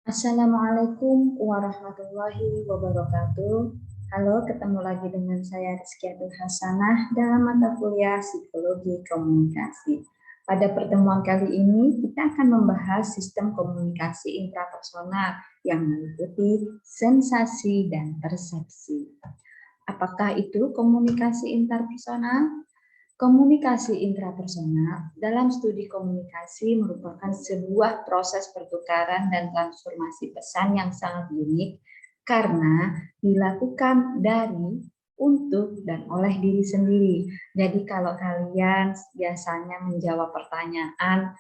Assalamualaikum warahmatullahi wabarakatuh. Halo, ketemu lagi dengan saya Rizkiatul Hasanah dalam mata kuliah Psikologi Komunikasi. Pada pertemuan kali ini, kita akan membahas sistem komunikasi intrapersonal yang meliputi sensasi dan persepsi. Apakah itu komunikasi interpersonal? Komunikasi intrapersonal dalam studi komunikasi merupakan sebuah proses pertukaran dan transformasi pesan yang sangat unik karena dilakukan dari, untuk, dan oleh diri sendiri. Jadi kalau kalian biasanya menjawab pertanyaan,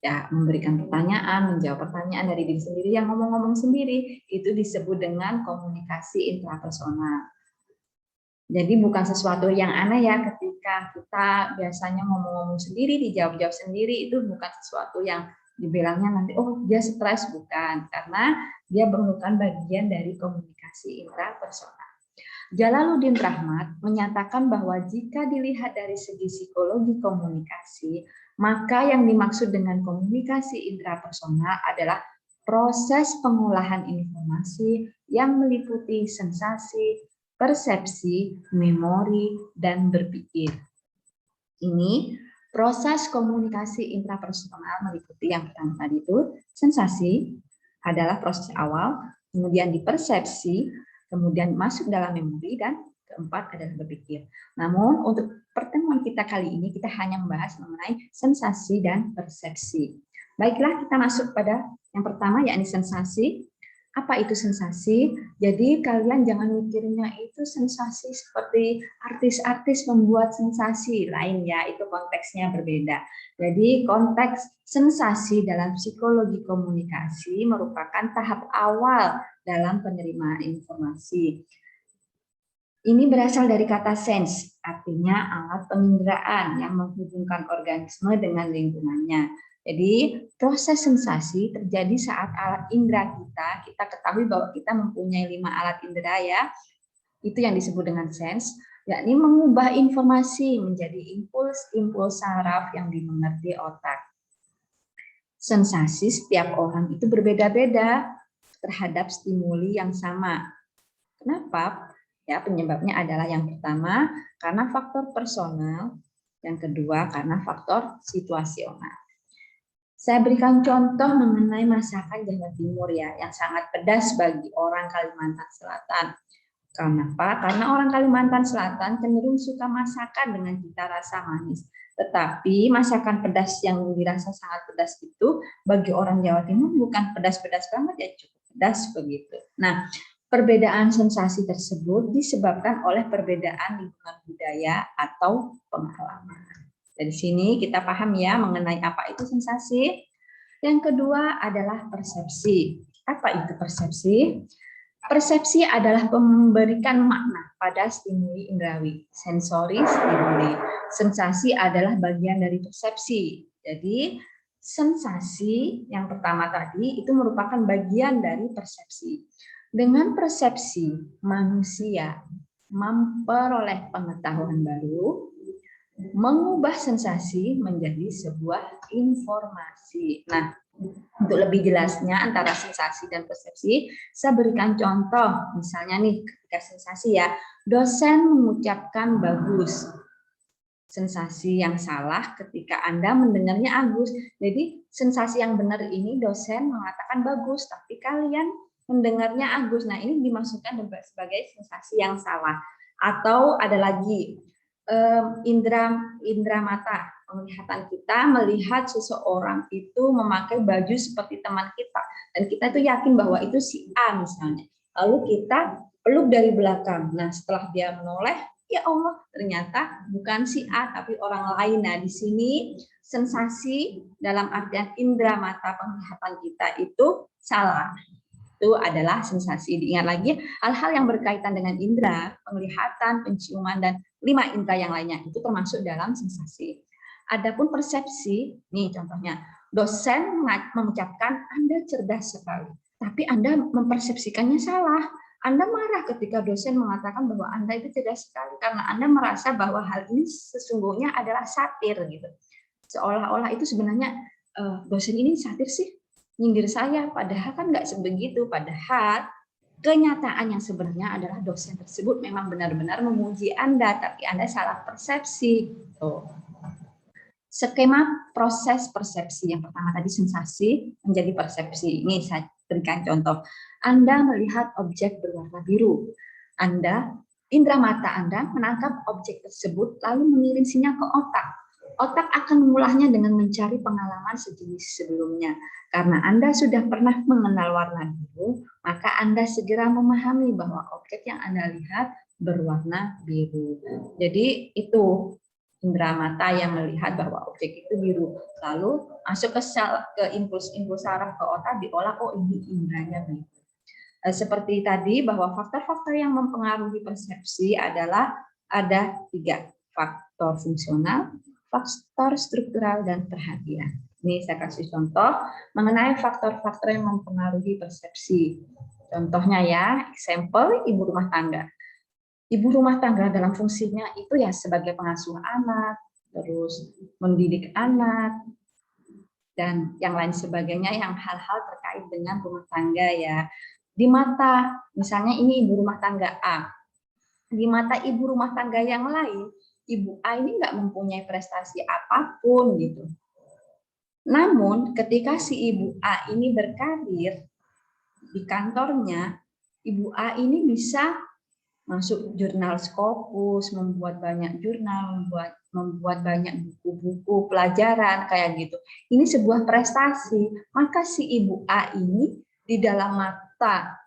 ya memberikan pertanyaan, menjawab pertanyaan dari diri sendiri yang ngomong-ngomong sendiri, itu disebut dengan komunikasi intrapersonal. Jadi bukan sesuatu yang aneh ya ketika kita biasanya ngomong-ngomong sendiri, dijawab-jawab sendiri, itu bukan sesuatu yang dibilangnya nanti, oh dia stres, bukan. Karena dia merupakan bagian dari komunikasi intrapersonal. Jalaluddin Rahmat menyatakan bahwa jika dilihat dari segi psikologi komunikasi, maka yang dimaksud dengan komunikasi intrapersonal adalah proses pengolahan informasi yang meliputi sensasi, persepsi, memori, dan berpikir. Ini proses komunikasi intrapersonal meliputi yang pertama tadi itu sensasi adalah proses awal, kemudian dipersepsi, kemudian masuk dalam memori, dan keempat adalah berpikir. Namun untuk pertemuan kita kali ini kita hanya membahas mengenai sensasi dan persepsi. Baiklah, kita masuk pada yang pertama yakni sensasi. Apa itu sensasi? Jadi kalian jangan mikirnya itu sensasi seperti artis-artis membuat sensasi lain ya, itu konteksnya berbeda. Jadi konteks sensasi dalam psikologi komunikasi merupakan tahap awal dalam penerimaan informasi. Ini berasal dari kata sense, artinya alat penginderaan yang menghubungkan organisme dengan lingkungannya. Jadi proses sensasi terjadi saat alat indera kita ketahui bahwa kita mempunyai 5 alat indera ya, itu yang disebut dengan sense, yakni mengubah informasi menjadi impuls-impuls saraf yang dimengerti otak. Sensasi setiap orang itu berbeda-beda terhadap stimuli yang sama. Kenapa? Ya, penyebabnya adalah yang pertama karena faktor personal, yang kedua karena faktor situasional. Saya berikan contoh mengenai masakan Jawa Timur ya, yang sangat pedas bagi orang Kalimantan Selatan. Kenapa? Karena orang Kalimantan Selatan cenderung suka masakan dengan cita rasa manis. Tetapi masakan pedas yang dirasa sangat pedas itu bagi orang Jawa Timur bukan pedas-pedas banget ya, cukup pedas begitu. Nah, perbedaan sensasi tersebut disebabkan oleh perbedaan lingkungan budaya atau pengalaman. Dari sini kita paham ya mengenai apa itu sensasi. Yang kedua adalah persepsi. Apa itu persepsi? Persepsi adalah memberikan makna pada stimuli indrawi, sensori stimuli. Sensasi adalah bagian dari persepsi. Jadi sensasi yang pertama tadi itu merupakan bagian dari persepsi. Dengan persepsi, manusia memperoleh pengetahuan baru, mengubah sensasi menjadi sebuah informasi. Nah, untuk lebih jelasnya antara sensasi dan persepsi, saya berikan contoh. Misalnya nih, ketika sensasi ya, dosen mengucapkan bagus. Sensasi yang salah ketika Anda mendengarnya Agus. Jadi sensasi yang benar ini dosen mengatakan bagus, tapi kalian mendengarnya Agus. Nah, ini dimaksudkan sebagai sensasi yang salah. Atau ada lagi indera mata, penglihatan kita melihat seseorang itu memakai baju seperti teman kita dan kita tuh yakin bahwa itu si A misalnya, lalu kita peluk dari belakang. Nah, setelah dia menoleh, ya Allah, ternyata bukan si A tapi orang lain. Nah, di sini sensasi dalam artian indera mata penglihatan kita itu salah. Itu adalah sensasi. Diingat lagi, hal-hal yang berkaitan dengan indera, penglihatan, penciuman, dan 5 indera yang lainnya, itu termasuk dalam sensasi. Adapun persepsi, nih contohnya, dosen mengucapkan Anda cerdas sekali, tapi Anda mempersepsikannya salah. Anda marah ketika dosen mengatakan bahwa Anda itu cerdas sekali, karena Anda merasa bahwa hal ini sesungguhnya adalah satir gitu. Seolah-olah itu sebenarnya dosen ini satir sih, nyindir saya, padahal kan nggak sebegitu. Padahal kenyataan yang sebenarnya adalah dosen tersebut memang benar-benar memuji Anda, tapi Anda salah persepsi. Tuh. Skema proses persepsi yang pertama tadi sensasi menjadi persepsi. Ini saya berikan contoh. Anda melihat objek berwarna biru. Indera mata Anda menangkap objek tersebut lalu mengirim sinyal ke otak. Otak akan mengolahnya dengan mencari pengalaman sejenis sebelumnya. Karena Anda sudah pernah mengenal warna biru, maka Anda segera memahami bahwa objek yang Anda lihat berwarna biru. Jadi itu indera mata yang melihat bahwa objek itu biru, lalu masuk ke impuls saraf ke otak, diolah, oh ini inderanya biru. Seperti tadi bahwa faktor-faktor yang mempengaruhi persepsi adalah ada 3, faktor fungsional, faktor struktural, dan perhatian. Ini saya kasih contoh mengenai faktor-faktor yang mempengaruhi persepsi. Contohnya ya, example ibu rumah tangga. Ibu rumah tangga dalam fungsinya itu ya sebagai pengasuh anak, terus mendidik anak, dan yang lain sebagainya yang hal-hal terkait dengan rumah tangga ya. Di mata, misalnya ini ibu rumah tangga A, di mata ibu rumah tangga yang lain, ibu A ini nggak mempunyai prestasi apapun gitu. Namun ketika si ibu A ini berkarir di kantornya, ibu A ini bisa masuk jurnal Scopus, membuat banyak jurnal, membuat banyak buku-buku pelajaran kayak gitu. Ini sebuah prestasi. Maka si ibu A ini di dalam mata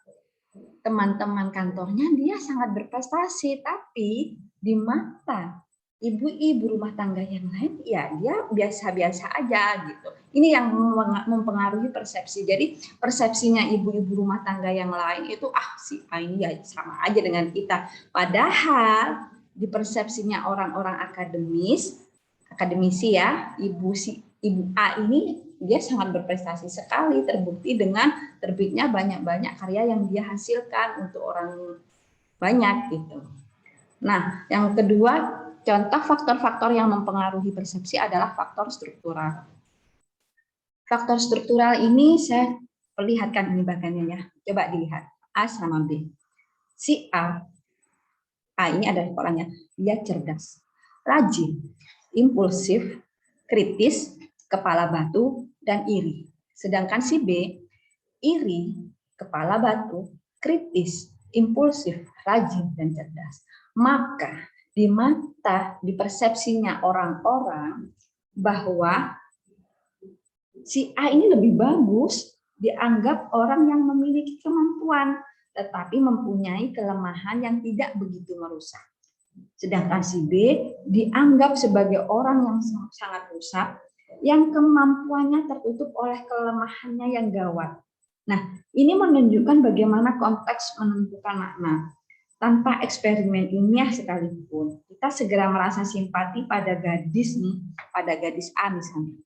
teman-teman kantornya dia sangat berprestasi, tapi di mata ibu-ibu rumah tangga yang lain ya dia biasa-biasa aja gitu. Ini yang mempengaruhi persepsi. Jadi persepsinya ibu-ibu rumah tangga yang lain itu si A ini ya sama aja dengan kita. Padahal di persepsinya orang-orang akademisi ya, ibu A ini dia sangat berprestasi sekali, terbukti dengan terbitnya banyak-banyak karya yang dia hasilkan untuk orang banyak gitu. Nah, yang kedua, contoh faktor-faktor yang mempengaruhi persepsi adalah faktor struktural. Faktor struktural ini saya perlihatkan ini bagiannya ya. Coba dilihat A sama B. Si A ini adalah orangnya, dia cerdas, rajin, impulsif, kritis, kepala batu, dan iri. Sedangkan si B, iri, kepala batu, kritis, impulsif, rajin, dan cerdas. Maka di mata, di persepsinya orang-orang bahwa si A ini lebih bagus, dianggap orang yang memiliki kemampuan, tetapi mempunyai kelemahan yang tidak begitu merusak. Sedangkan si B dianggap sebagai orang yang sangat rusak, yang kemampuannya tertutup oleh kelemahannya yang gawat. Nah, ini menunjukkan bagaimana konteks menentukan makna. Tanpa eksperimen ilmiah sekalipun, kita segera merasa simpati pada gadis nih, pada gadis A misalnya.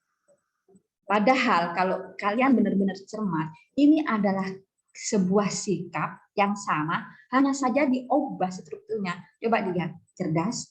Padahal kalau kalian benar-benar cermat, ini adalah sebuah sikap yang sama, hanya saja diubah strukturnya. Coba dilihat, cerdas,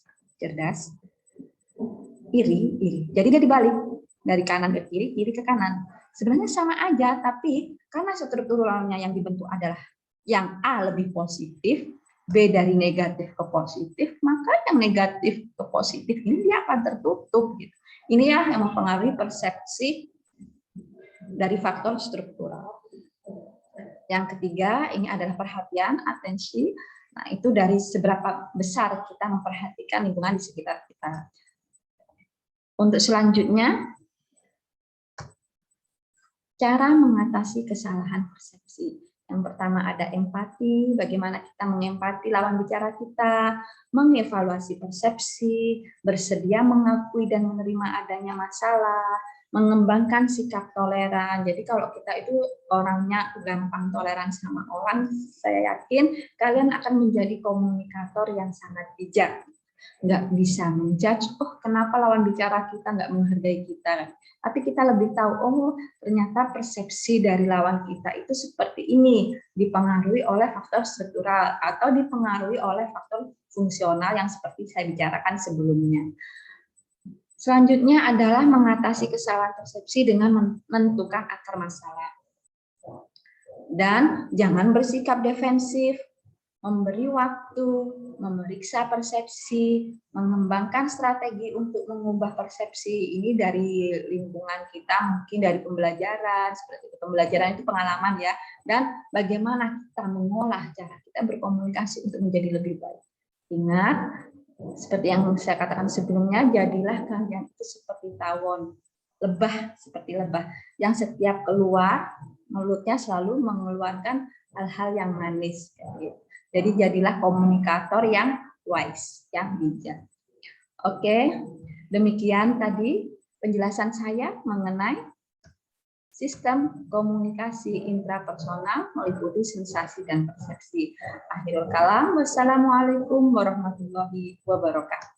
iri. Jadi dia dibalik, dari kanan ke kiri, kiri ke kanan. Sebenarnya sama aja, tapi karena strukturalnya yang dibentuk adalah yang A lebih positif, B dari negatif ke positif, maka yang negatif ke positif ini dia akan tertutup. Gitu. Ini ya yang mempengaruhi persepsi dari faktor struktural. Yang ketiga, ini adalah perhatian, atensi. Nah, itu dari seberapa besar kita memperhatikan lingkungan di sekitar kita. Untuk selanjutnya, cara mengatasi kesalahan persepsi. Yang pertama ada empati, bagaimana kita mengempati lawan bicara kita, mengevaluasi persepsi, bersedia mengakui dan menerima adanya masalah, mengembangkan sikap toleran. Jadi kalau kita itu orangnya gampang toleran sama orang, saya yakin kalian akan menjadi komunikator yang sangat bijak. Nggak bisa menjudge, kenapa lawan bicara kita nggak menghargai kita. Tapi kita lebih tahu, ternyata persepsi dari lawan kita itu seperti ini, dipengaruhi oleh faktor struktural atau dipengaruhi oleh faktor fungsional yang seperti saya bicarakan sebelumnya. Selanjutnya adalah mengatasi kesalahan persepsi dengan menentukan akar masalah. Dan jangan bersikap defensif, memberi waktu, memeriksa persepsi, mengembangkan strategi untuk mengubah persepsi ini dari lingkungan kita, mungkin dari pembelajaran, seperti itu. Pembelajaran itu pengalaman ya, dan bagaimana kita mengolah cara kita berkomunikasi untuk menjadi lebih baik. Ingat, seperti yang saya katakan sebelumnya, jadilah kalian itu seperti tawon, lebah seperti lebah, yang setiap keluar, mulutnya selalu mengeluarkan hal-hal yang manis. Jadi jadilah komunikator yang wise, yang bijak. Oke, demikian tadi penjelasan saya mengenai sistem komunikasi intrapersonal meliputi sensasi dan persepsi. Akhirul kalam, wassalamualaikum warahmatullahi wabarakatuh.